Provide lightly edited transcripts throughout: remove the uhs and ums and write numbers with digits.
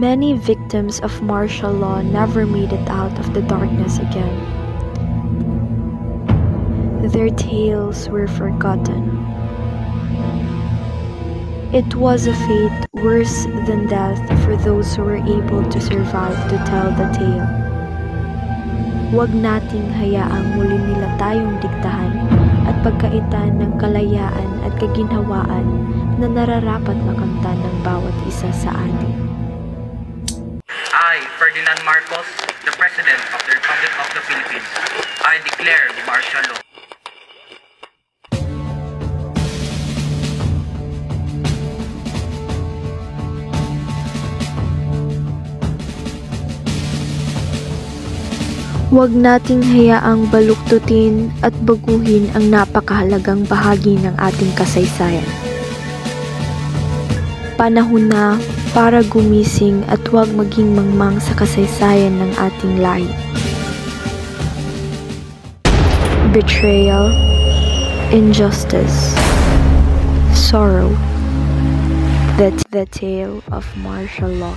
Many victims of martial law never made it out of the darkness again. Their tales were forgotten. It was a fate worse than death for those who were able to survive to tell the tale. Huwag nating hayaang muli nila tayong diktahan at pagkaitan ng kalayaan at kaginhawaan na nararapat makamtan ng bawat isa sa atin. I, Ferdinand Marcos, the President of the Republic of the Philippines, I declare martial law. Huwag nating hayaang baluktutin at baguhin ang napakahalagang bahagi ng ating kasaysayan. Panahon na para gumising at huwag maging mangmang sa kasaysayan ng ating lahi. Betrayal, injustice, sorrow, that's the tale of martial law.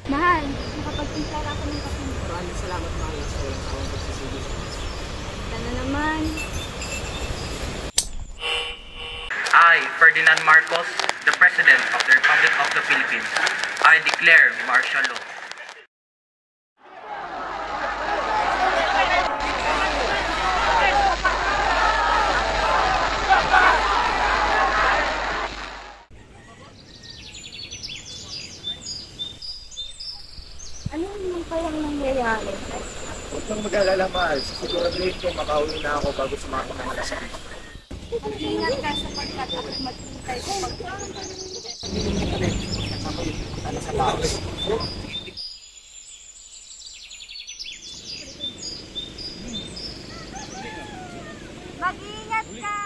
Mahal, nakapagpinsara ako ng kape. Maraming salamat, mahal, sa walang sawang pagsisigil. Ito na naman. I, Ferdinand Marcos, the President of the Republic of the Philippines, I declare martial law. Ano naman kayang nangyayari? Huwag kang mag-alala, mahal. Siguraduhin ko makauwi na ako bago sumakot ng alas 6. Ingat ka sapagkat ako maghintay sa Ano sa tao? Mag-ingat ka!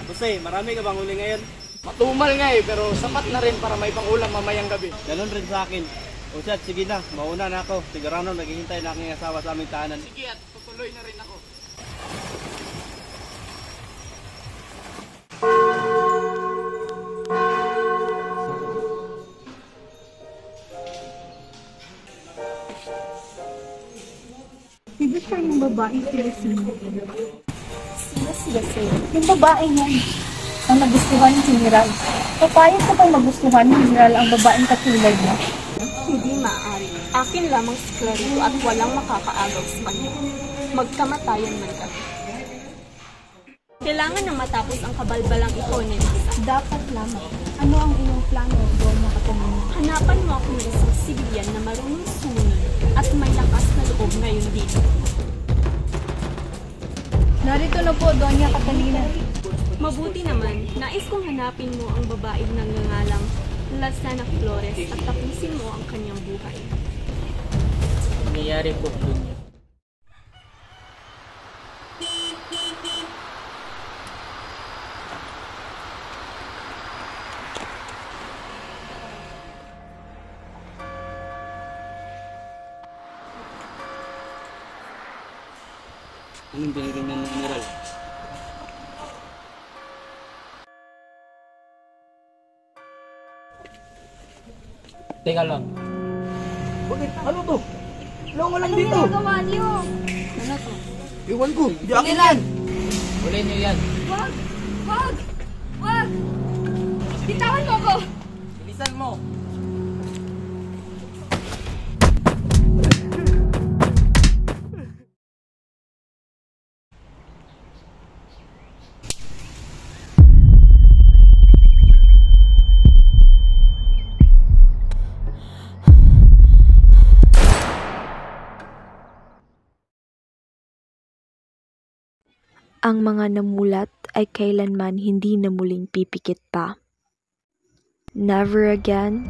Jose, marami ka bang huli ngayon? Matumal nga pero sapat na rin para may pangulam mamayang gabi. Ganon rin sa akin. O siya, sige na, mauna na ako. Sigurado naghihintay na aking asawa sa aming tahanan. Sige at tutuloy na rin ako. Hindi siya yung babae sila sila sila. Yung babae niyan ang nagustuhan ni General. Papayag ka bang magustuhan ni General ang babaeng katulad niya? Hindi maaari. Akin lamang si Clarito at walang makakaagaw sa kanya. Magkamatayan man kami. Kailangan na matapos ang kabalbalang ito ni Nasa. Dapat lamang. Ano ang iyong plano, Donna Catalina? Hanapan mo ako ng isang sibilyan na marunong sumunod at may lakas na loob ngayon dito. Narito na po, Doña Catalina. Mabuti naman, nais kong hanapin mo ang babaeng nangangalang Lasana Flores at tapusin mo ang kanyang buhay. Nangyayari po doon. Anong pinirinan ng General? Teka lang. Bakit? Ano to? Wala ko lang Anong dito. ginagawa niyo? Ano to? Iwan ko. Di akin yan. Huli niyo yan. Wag! Wag! Wag! Bitawan mo ko! Bilisan mo. ang mga namulat ay kailanman hindi na muling pipikit pa. Never again,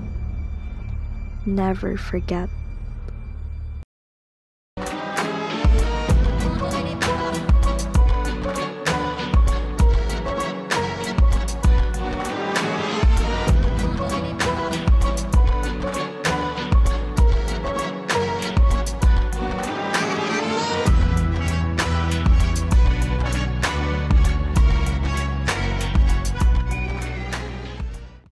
never forget.